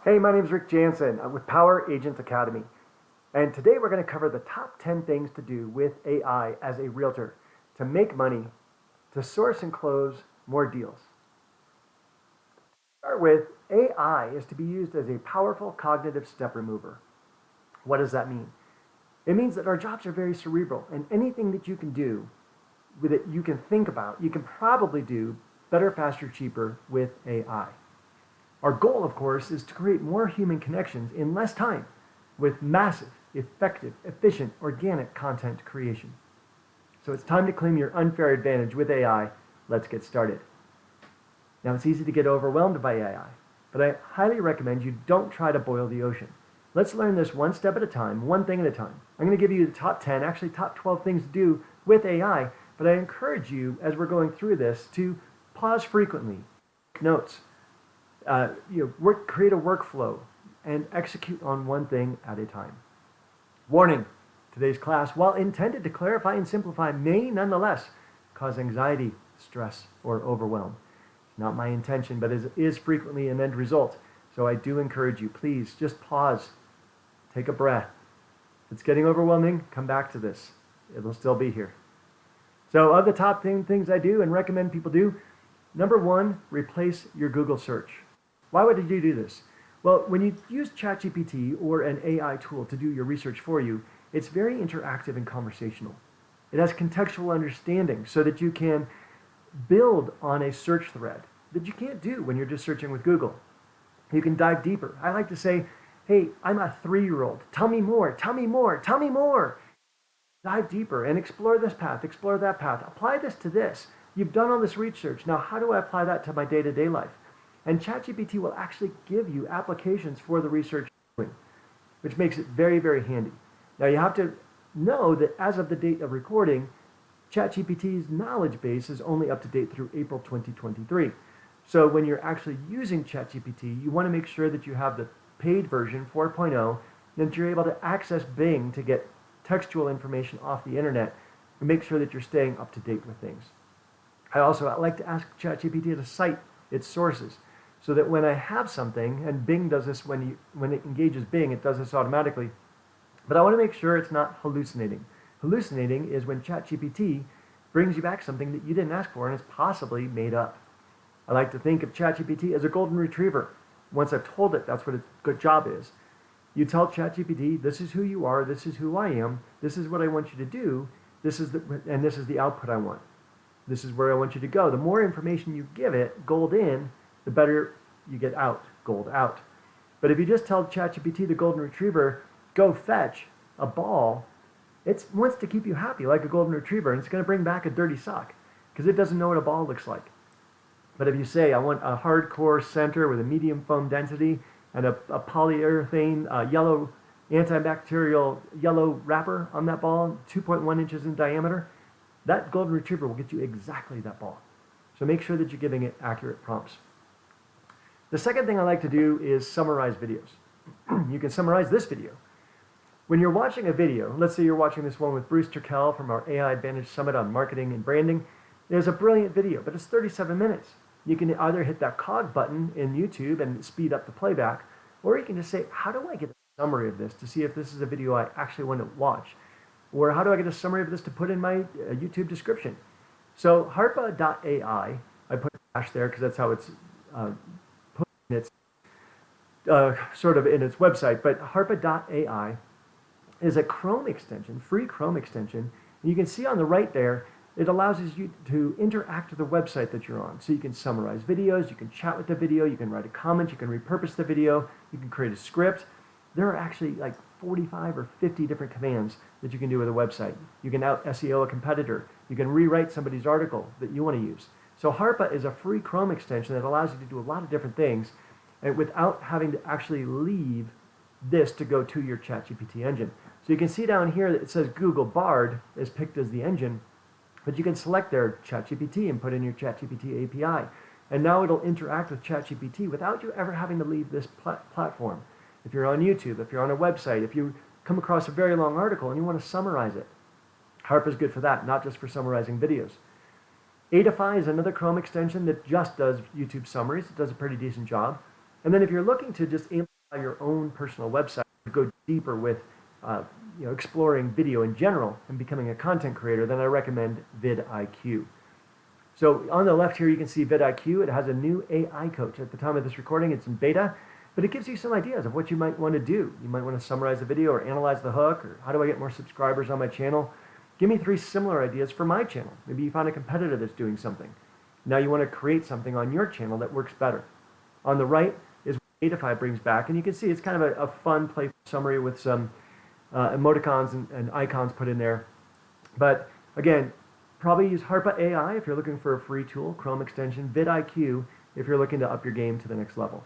Hey, my name is Rick Janson with Power Agent Academy. And today we're going to cover the top 10 things to do with AI as a realtor to make money, to source and close more deals. Start with AI is to be used as a powerful cognitive step remover. What does that mean? It means that our jobs are very cerebral, and anything that you can do with it, you can think about, you can probably do better, faster, cheaper with AI. Our goal, of course, is to create more human connections in less time with massive, effective, efficient, organic content creation. So it's time to claim your unfair advantage with AI. Let's get started. Now, it's easy to get overwhelmed by AI, but I highly recommend you don't try to boil the ocean. Let's learn this one step at a time, one thing at a time. I'm going to give you the top 10, actually top 12 things to do with AI, but I encourage you, as we're going through this, to pause frequently, notes, create a workflow, and execute on one thing at a time. Warning, today's class, while intended to clarify and simplify, may nonetheless cause anxiety, stress, or overwhelm. It's not my intention, but it is frequently an end result. So I do encourage you, please just pause, take a breath. If it's getting overwhelming, come back to this. It'll still be here. So of the top things I do and recommend people do, number one, replace your Google search. Why would you do this? Well, when you use ChatGPT or an AI tool to do your research for you, it's very interactive and conversational. It has contextual understanding so that you can build on a search thread that you can't do when you're just searching with Google. You can dive deeper. I like to say, hey, I'm a 3-year-old. Tell me more, tell me more, tell me more. Dive deeper and explore this path, explore that path. Apply this to this. You've done all this research. Now, how do I apply that to my day-to-day life? And ChatGPT will actually give you applications for the research you're doing, which makes it very, very handy. Now, you have to know that as of the date of recording, ChatGPT's knowledge base is only up to date through April 2023. So when you're actually using ChatGPT, you want to make sure that you have the paid version 4.0, that you're able to access Bing to get textual information off the internet and make sure that you're staying up to date with things. I like to ask ChatGPT to cite its sources so that when I have something, and Bing does this when it engages Bing, it does this automatically, but I want to make sure it's not hallucinating. Hallucinating is when ChatGPT brings you back something that you didn't ask for and is possibly made up. I like to think of ChatGPT as a golden retriever. Once I've told it that's what its good job is. You tell ChatGPT, this is who you are, this is who I am, this is what I want you to do, this is the output I want. This is where I want you to go. The more information you give it, gold in, the better you get out, gold out. But if you just tell ChatGPT, the golden retriever, go fetch a ball, it wants to keep you happy like a golden retriever, and it's going to bring back a dirty sock because it doesn't know what a ball looks like. But if you say, I want a hardcore center with a medium foam density and a polyurethane yellow antibacterial yellow wrapper on that ball, 2.1 inches in diameter, that golden retriever will get you exactly that ball. So make sure that you're giving it accurate prompts. The second thing I like to do is summarize videos. You can summarize this video. When you're watching a video, let's say you're watching this one with Bruce Turkel from our AI Advantage Summit on marketing and branding. There's a brilliant video, but it's 37 minutes. You can either hit that cog button in YouTube and speed up the playback, or you can just say, how do I get a summary of this to see if this is a video I actually want to watch? Or how do I get a summary of this to put in my YouTube description? So harpa.ai, I put a dash there because that's how it's put in its sort of in its website, but harpa.ai is a Chrome extension, free Chrome extension. And you can see on the right there, it allows you to interact with the website that you're on. So you can summarize videos, you can chat with the video, you can write a comment, you can repurpose the video, you can create a script. There are actually like 45 or 50 different commands that you can do with a website. You can out SEO a competitor. You can rewrite somebody's article that you want to use. So Harpa is a free Chrome extension that allows you to do a lot of different things and without having to actually leave this to go to your ChatGPT engine. So you can see down here that it says Google Bard is picked as the engine, but you can select their ChatGPT and put in your ChatGPT API. And now it'll interact with ChatGPT without you ever having to leave this platform. If you're on YouTube, if you're on a website, if you come across a very long article and you want to summarize it, Harp is good for that, not just for summarizing videos. Adify is another Chrome extension that just does YouTube summaries. It does a pretty decent job. And then if you're looking to just your own personal website, go deeper with exploring video in general and becoming a content creator, then I recommend vidIQ. So on the left here, you can see vidIQ. It has a new AI coach. At the time of this recording, it's in beta, but it gives you some ideas of what you might want to do. You might want to summarize the video or analyze the hook, or how do I get more subscribers on my channel? Give me 3 similar ideas for my channel. Maybe you find a competitor that's doing something. Now you want to create something on your channel that works better. On the right is what Datify brings back, and you can see it's kind of a fun, playful summary with some emoticons and icons put in there. But again, probably use Harpa AI if you're looking for a free tool, Chrome extension, vidIQ if you're looking to up your game to the next level.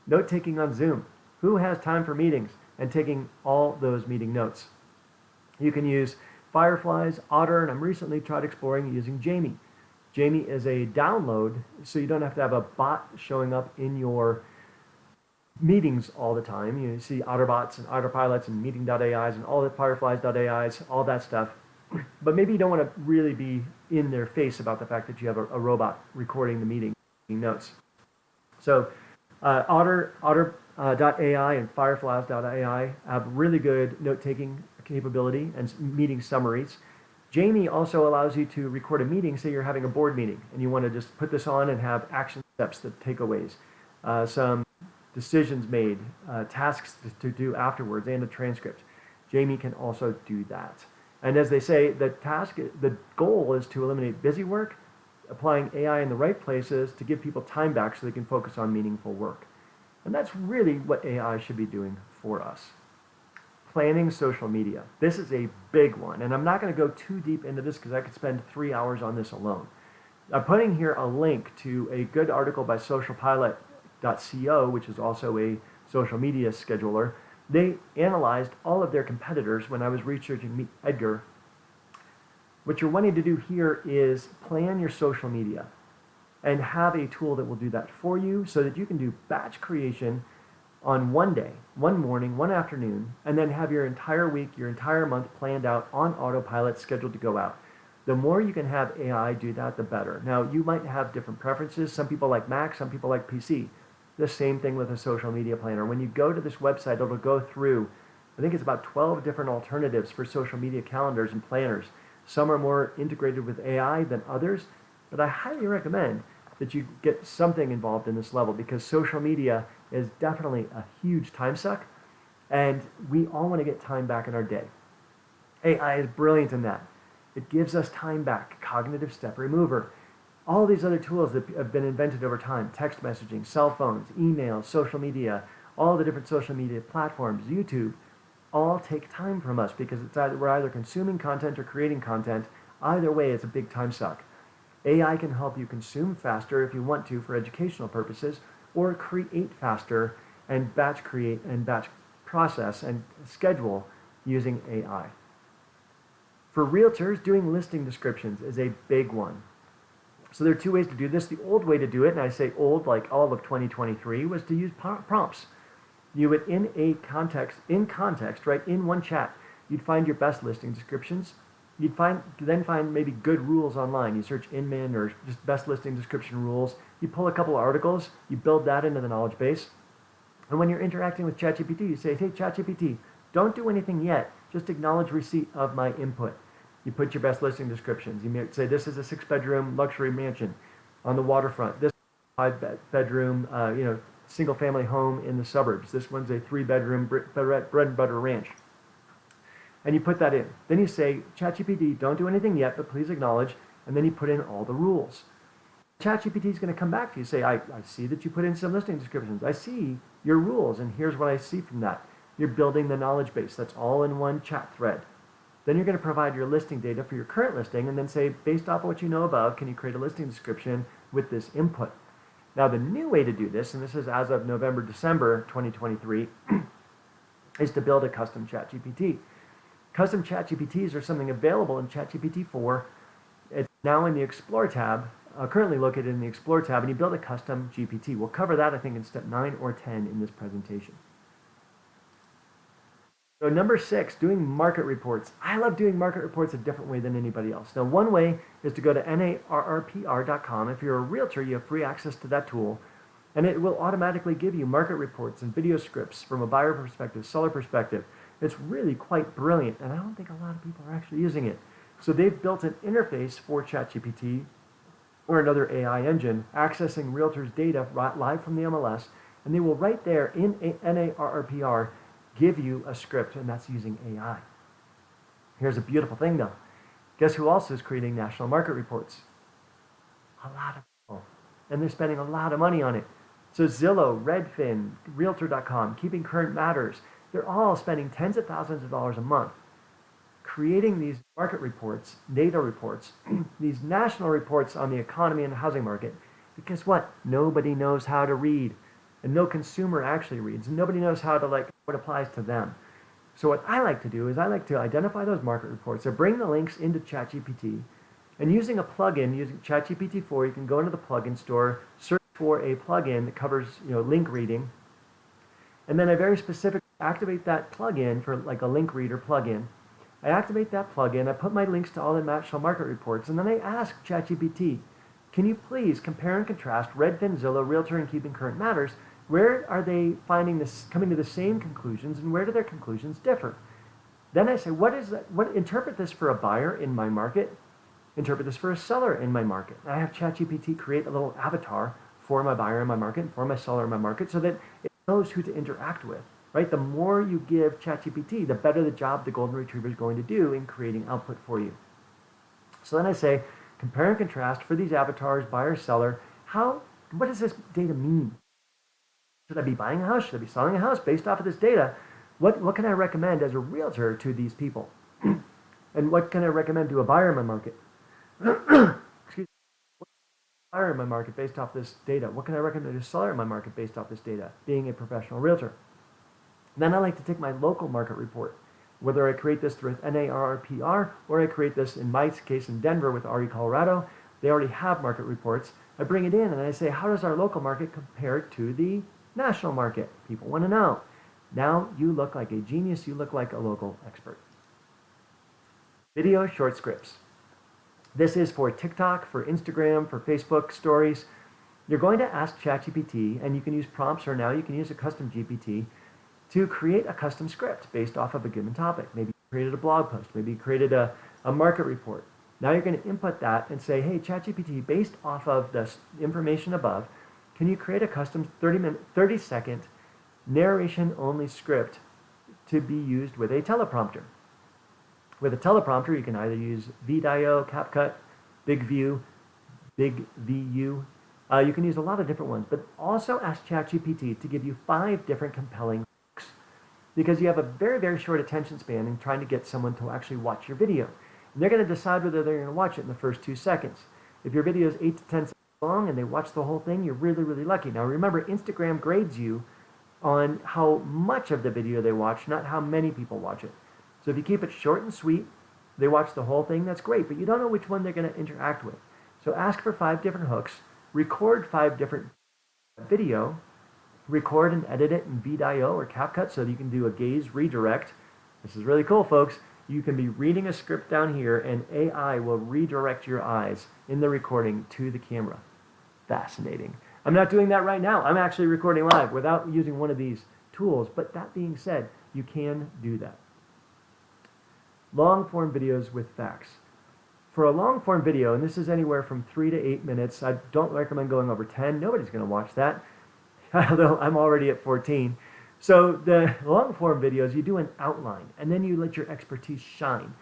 Note taking on Zoom. Who has time for meetings and taking all those meeting notes? You can use Fireflies, Otter, and I'm recently tried exploring using Jamie. Jamie is a download, so you don't have to have a bot showing up in your meetings all the time. You see Otterbots and Otterpilots and Meeting.ai's and all the Fireflies.ai's, all that stuff. But maybe you don't want to really be in their face about the fact that you have a robot recording the meeting notes. So Otter.ai and Fireflies.ai have really good note-taking capability and meeting summaries. Jamie also allows you to record a meeting. Say you're having a board meeting and you want to just put this on and have action steps, the takeaways, some decisions made, tasks to do afterwards, and a transcript. Jamie can also do that. And as they say, the goal is to eliminate busy work, applying AI in the right places to give people time back so they can focus on meaningful work. And that's really what AI should be doing for us. Planning social media. This is a big one, and I'm not going to go too deep into this because I could spend 3 hours on this alone. I'm putting here a link to a good article by socialpilot.co, which is also a social media scheduler. They analyzed all of their competitors when I was researching Meet Edgar. What you're wanting to do here is plan your social media and have a tool that will do that for you so that you can do batch creation on one day, one morning, one afternoon, and then have your entire week, your entire month planned out on autopilot, scheduled to go out. The more you can have AI do that, the better. Now, you might have different preferences. Some people like Mac, some people like PC. The same thing with a social media planner. When you go to this website, it'll go through, I think it's about 12 different alternatives for social media calendars and planners. Some are more integrated with AI than others, but I highly recommend that you get something involved in this level because social media is definitely a huge time suck, and we all want to get time back in our day. AI is brilliant in that. It gives us time back, cognitive step remover. All these other tools that have been invented over time, text messaging, cell phones, email, social media, all the different social media platforms, YouTube, all take time from us because we're either consuming content or creating content. Either way, it's a big time suck. AI can help you consume faster if you want to for educational purposes, or create faster and batch create and batch process and schedule using AI. For realtors, doing listing descriptions is a big one. So there are 2 ways to do this. The old way to do it, and I say old like all of 2023, was to use prompts. You would, in context, right, in one chat, you'd find your best listing descriptions. You'd then find maybe good rules online. You search Inman or just best listing description rules. You pull a couple articles, you build that into the knowledge base. And when you're interacting with ChatGPT, you say, hey, ChatGPT, don't do anything yet. Just acknowledge receipt of my input. You put your best listing descriptions. You may say, this is a 6-bedroom luxury mansion on the waterfront. This is a 5-bedroom, single-family home in the suburbs. This one's a 3-bedroom bread and butter ranch. And you put that in. Then you say, ChatGPT, don't do anything yet, but please acknowledge. And then you put in all the rules. ChatGPT is going to come back to you and say, I see that you put in some listing descriptions. I see your rules, and here's what I see from that. You're building the knowledge base. That's all in one chat thread. Then you're going to provide your listing data for your current listing, and then say, based off of what you know above, can you create a listing description with this input? Now, the new way to do this, and this is as of November, December 2023, is to build a custom ChatGPT. Custom ChatGPTs are something available in ChatGPT 4. It's now in the Explore tab, currently located in the Explore tab, and you build a custom GPT. We'll cover that, I think, in step 9 or 10 in this presentation. So number 6, doing market reports. I love doing market reports a different way than anybody else. Now, one way is to go to narrpr.com. If you're a realtor, you have free access to that tool. And it will automatically give you market reports and video scripts from a buyer perspective, seller perspective. It's really quite brilliant, and I don't think a lot of people are actually using it. So they've built an interface for ChatGPT or another AI engine accessing realtors' data live from the MLS, and they will right there in NARRPR give you a script, and that's using AI. Here's a beautiful thing though. Guess who else is creating national market reports? A lot of people. And they're spending a lot of money on it. So Zillow, Redfin, Realtor.com, Keeping Current Matters, they're all spending tens of thousands of dollars a month creating these market reports, data reports, these national reports on the economy and the housing market. Because what? Nobody knows how to read. And no consumer actually reads. And nobody knows how to what applies to them. So what I like to do is I like to identify those market reports. I bring the links into ChatGPT. And using a plugin, using ChatGPT-4, you can go into the plugin store, search for a plugin that covers link reading. And then I very specifically activate that plugin for like a link reader plugin. I activate that plugin, I put my links to all the national market reports, and then I ask ChatGPT, can you please compare and contrast Redfin, Zillow, Realtor, and Keeping Current Matters? Where are they finding this, coming to the same conclusions, and where do their conclusions differ? Then I say, interpret this for a buyer in my market, interpret this for a seller in my market. I have ChatGPT create a little avatar for my buyer in my market and for my seller in my market so that it knows who to interact with. Right? The more you give ChatGPT, the better the job the Golden Retriever is going to do in creating output for you. So then I say, compare and contrast for these avatars, buyer, seller, what does this data mean? Should I be buying a house? Should I be selling a house based off of this data? What can I recommend as a realtor to these people? And what can I recommend to a buyer in my market? Excuse me. Buyer in my market based off this data? What can I recommend to a seller in my market based off this data, being a professional realtor? Then I like to take my local market report, whether I create this through NARRPR or I create this, in my case, in Denver with RE Colorado. They already have market reports. I bring it in and I say, how does our local market compare to the national market? People want to know. Now you look like a genius. You look like a local expert. Video short scripts. This is for TikTok, for Instagram, for Facebook stories. You're going to ask ChatGPT, and you can use prompts, or now you can use a custom GPT to create a custom script based off of a given topic. Maybe you created a blog post. Maybe you created a market report. Now you're going to input that and say, hey, ChatGPT, based off of the information above, can you create a custom 30-second narration-only script to be used with a teleprompter? With a teleprompter, you can either use VDIO, CapCut, Big View, Big VU. You can use a lot of different ones, but also ask ChatGPT to give you 5 different compelling hooks, because you have a very, very short attention span in trying to get someone to actually watch your video. And they're going to decide whether they're going to watch it in the first 2 seconds. If your video is 8 to 10 seconds long and they watch the whole thing, you're really, really lucky. Now remember, Instagram grades you on how much of the video they watch, not how many people watch it. So if you keep it short and sweet, they watch the whole thing, that's great, but you don't know which one they're going to interact with. So ask for 5 different hooks, record 5 different video, record and edit it in VDIO or CapCut so that you can do a gaze redirect. This is really cool, folks. You can be reading a script down here and AI will redirect your eyes in the recording to the camera. Fascinating. I'm not doing that right now. I'm actually recording live without using one of these tools, but that being said, you can do that. Long form videos with facts. For a long form video, and this is anywhere from 3 to 8 minutes, I don't recommend going over 10. Nobody's going to watch that, although I'm already at 14. So the long form videos, you do an outline, and then you let your expertise shine.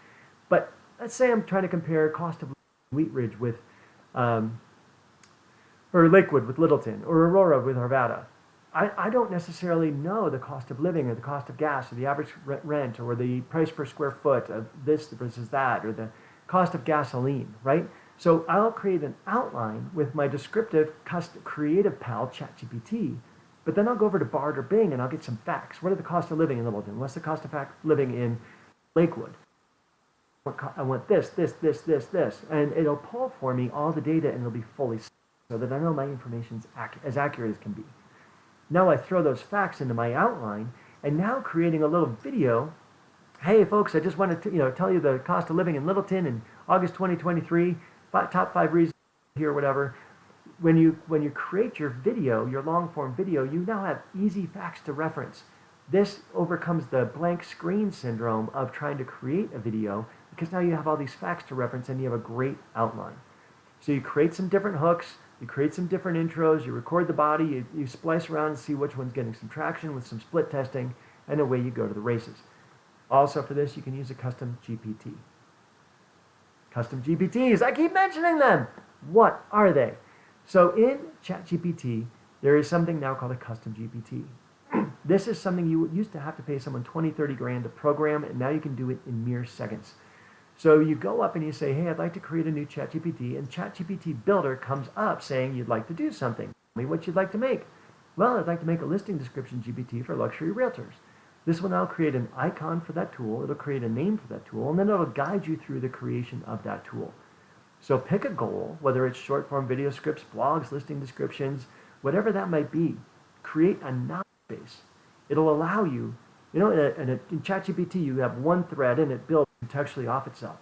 But let's say I'm trying to compare cost of Wheat Ridge with, or Lakewood with Littleton, or Aurora with Arvada. I don't necessarily know the cost of living or the cost of gas or the average rent or the price per square foot of this versus that or the cost of gasoline, right? So I'll create an outline with my descriptive creative pal ChatGPT, but then I'll go over to Bard or Bing and I'll get some facts. What are the cost of living in Littleton? What's the cost of living in Lakewood? I want this, and it'll pull for me all the data and it'll be fully so that I know my information's as accurate as can be. Now I throw those facts into my outline, and now creating a little video. Hey folks, I just wanted to tell you the cost of living in Littleton in August 2023, top 5 reasons here, whatever. when you create your video, your long form video, you now have easy facts to reference. This overcomes the blank screen syndrome of trying to create a video, because now you have all these facts to reference and you have a great outline. So you create some different hooks, you create some different intros, you record the body, you splice around and see which one's getting some traction with some split testing, and away you go to the races. Also for this, you can use a custom GPT. Custom GPTs, I keep mentioning them. What are they? So in ChatGPT, there is something now called a custom GPT. This is something you used to have to pay someone 20, 30 grand to program, and now you can do it in mere seconds. So you go up and you say, hey, I'd like to create a new ChatGPT, and ChatGPT Builder comes up saying you'd like to do something. Tell me what you'd like to make. Well, I'd like to make a listing description GPT for luxury realtors. This will now create an icon for that tool, it'll create a name for that tool, and then it'll guide you through the creation of that tool. So pick a goal, whether it's short form video scripts, blogs, listing descriptions, whatever that might be. Create a knowledge base. It'll allow you, in ChatGPT you have one thread and it builds contextually off itself.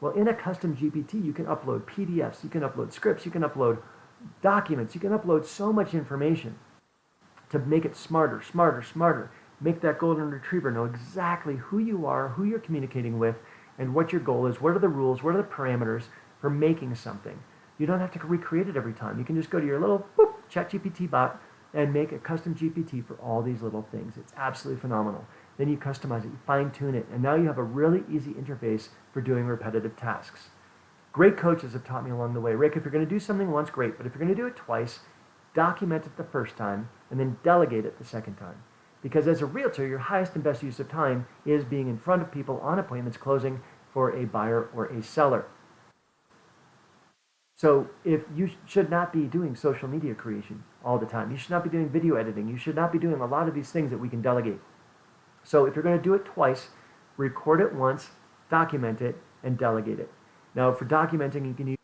Well, in a custom GPT you can upload PDFs, you can upload scripts, you can upload documents, you can upload so much information to make it smarter, smarter, smarter. Make that golden retriever know exactly who you are, who you're communicating with, and what your goal is, what are the rules, what are the parameters for making something. You don't have to recreate it every time. You can just go to your little ChatGPT bot and make a custom GPT for all these little things. It's absolutely phenomenal. Then you customize it, you fine tune it, and now you have a really easy interface for doing repetitive tasks. Great coaches have taught me along the way, Rick, if you're going to do something once, great, but if you're going to do it twice, document it the first time and then delegate it the second time. Because as a realtor, your highest and best use of time is being in front of people on appointments closing for a buyer or a seller. So if you should not be doing social media creation all the time, you should not be doing video editing, you should not be doing a lot of these things that we can delegate. So if you're going to do it twice, record it once, document it, and delegate it. Now for documenting, you can use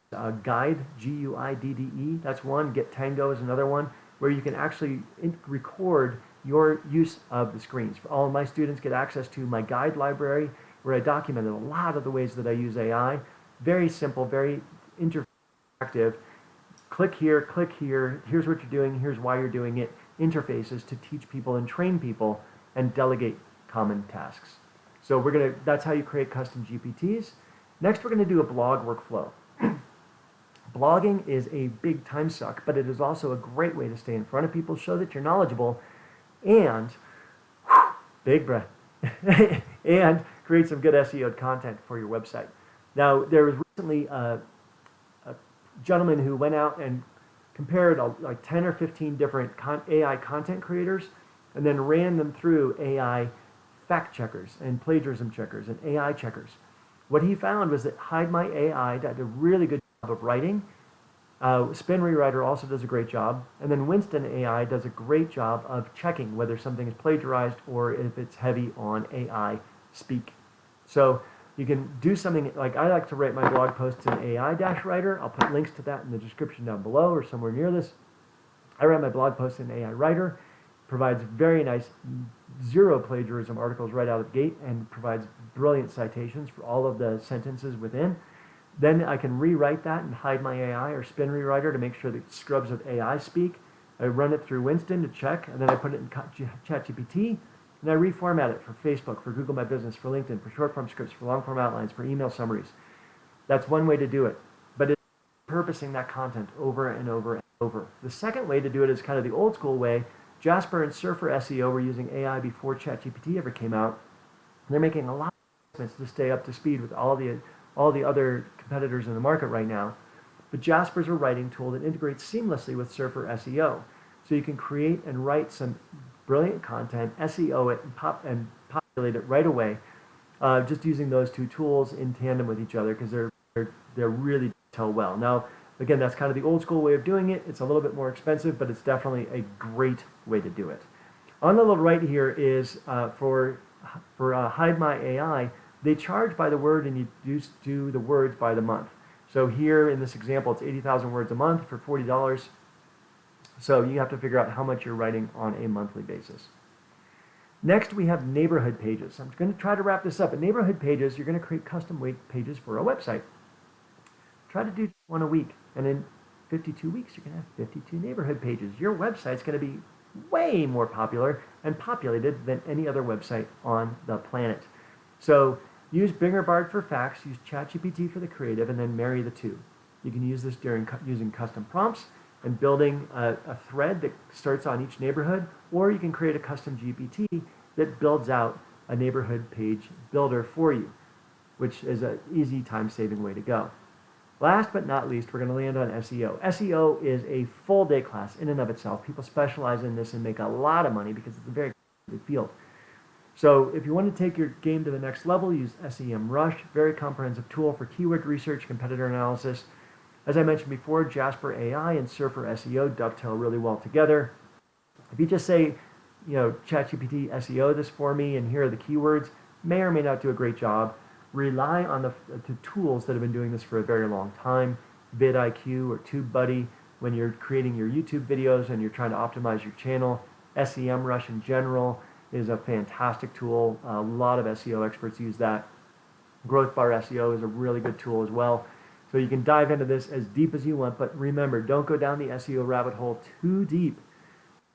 Guide, G-U-I-D-D-E, that's one. Get Tango is another one, where you can actually record your use of the screens. All of my students get access to my guide library, where I documented a lot of the ways that I use AI. Very simple, very interactive. Click here, here's what you're doing, here's why you're doing it. Interfaces to teach people and train people and delegate common tasks. So that's how you create custom GPTs. Next, we're going to do a blog workflow. Blogging is a big time suck, but it is also a great way to stay in front of people, show that you're knowledgeable, and big breath, and create some good SEO content for your website. Now, there was recently a gentleman who went out and compared like 10 or 15 different AI content creators and then ran them through AI fact checkers and plagiarism checkers and AI checkers. What he found was that Hide My AI did a really good job of writing. Spin Rewriter also does a great job. And then Winston AI does a great job of checking whether something is plagiarized or if it's heavy on AI speak. So you can do something like, I like to write my blog posts in AI-Writer. I'll put links to that in the description down below or somewhere near this. I write my blog posts in AI Writer, provides very nice zero plagiarism articles right out of the gate, and provides brilliant citations for all of the sentences within. Then I can rewrite that and Hide My AI or Spin Rewriter to make sure that scrubs of AI speak. I run it through Winston to check, and then I put it in ChatGPT, and I reformat it for Facebook, for Google My Business, for LinkedIn, for short form scripts, for long form outlines, for email summaries. That's one way to do it, but it's repurposing that content over and over and over. The second way to do it is kind of the old school way. Jasper and Surfer SEO were using AI before ChatGPT ever came out. They're making a lot of investments to stay up to speed with all the other competitors in the market right now. But Jasper's a writing tool that integrates seamlessly with Surfer SEO. So you can create and write some brilliant content, SEO it, and populate it right away, just using those two tools in tandem with each other, because they're really tell well. Now, again, that's kind of the old school way of doing it. It's a little bit more expensive, but it's definitely a great way to do it. On the little right here is for Hide My AI. They charge by the word, and you do the words by the month. So here in this example, it's 80,000 words a month for $40. So you have to figure out how much you're writing on a monthly basis. Next, we have neighborhood pages. I'm going to try to wrap this up. In neighborhood pages, you're going to create custom pages for a website. Try to do one a week. And then 52 weeks, you're going to have 52 neighborhood pages. Your website's going to be way more popular and populated than any other website on the planet. So use Bard for facts, use ChatGPT for the creative, and then marry the two. You can use this during using custom prompts and building a thread that starts on each neighborhood, or you can create a custom GPT that builds out a neighborhood page builder for you, which is an easy time-saving way to go. Last but not least, we're going to land on SEO. SEO is a full-day class in and of itself. People specialize in this and make a lot of money because it's a very big field. So if you want to take your game to the next level, use SEMrush, very comprehensive tool for keyword research, competitor analysis. As I mentioned before, Jasper.ai and Surfer SEO dovetail really well together. If you just say, ChatGPT SEO this for me, and here are the keywords, may or may not do a great job. Rely on the tools that have been doing this for a very long time, vidIQ or TubeBuddy when you're creating your YouTube videos and you're trying to optimize your channel. SEMrush in general is a fantastic tool. A lot of SEO experts use that. Growth Bar SEO is a really good tool as well. So you can dive into this as deep as you want, but remember, don't go down the SEO rabbit hole too deep,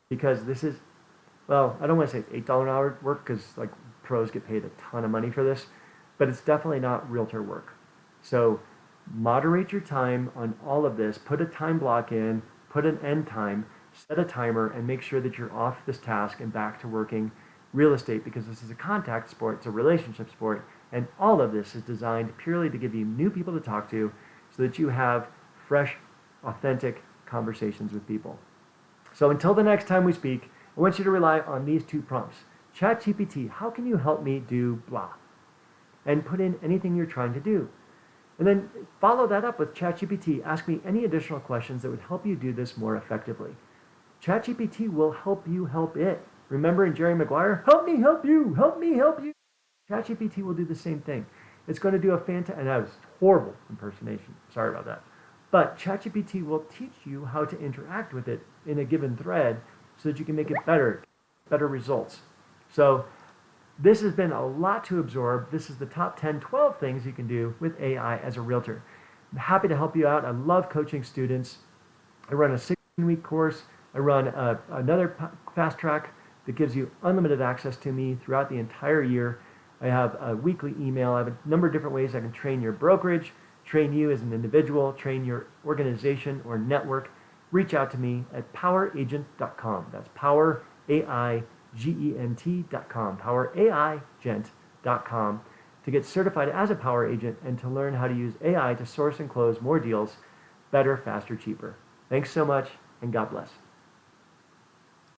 because this is, well, I don't want to say it's $8 an hour work, because like pros get paid a ton of money for this, but it's definitely not realtor work. So moderate your time on all of this, put a time block in, put an end time, set a timer, and make sure that you're off this task and back to working real estate, because this is a contact sport, it's a relationship sport, and all of this is designed purely to give you new people to talk to so that you have fresh, authentic conversations with people. So until the next time we speak, I want you to rely on these two prompts. ChatGPT, how can you help me do blah? And put in anything you're trying to do. And then follow that up with ChatGPT. Ask me any additional questions that would help you do this more effectively. ChatGPT will help you help it. Remember in Jerry Maguire, help me help you, help me help you. ChatGPT will do the same thing. It's going to do a fantastic, and that was horrible impersonation. Sorry about that. But ChatGPT will teach you how to interact with it in a given thread so that you can make it better results. So this has been a lot to absorb. This is the top 10, 12 things you can do with AI as a realtor. I'm happy to help you out. I love coaching students. I run a 16-week course. I run another fast track that gives you unlimited access to me throughout the entire year. I have a weekly email. I have a number of different ways I can train your brokerage, train you as an individual, train your organization or network. Reach out to me at poweragent.com. That's poweraigent.com, poweraigent.com, to get certified as a power agent and to learn how to use AI to source and close more deals better, faster, cheaper. Thanks so much, and God bless.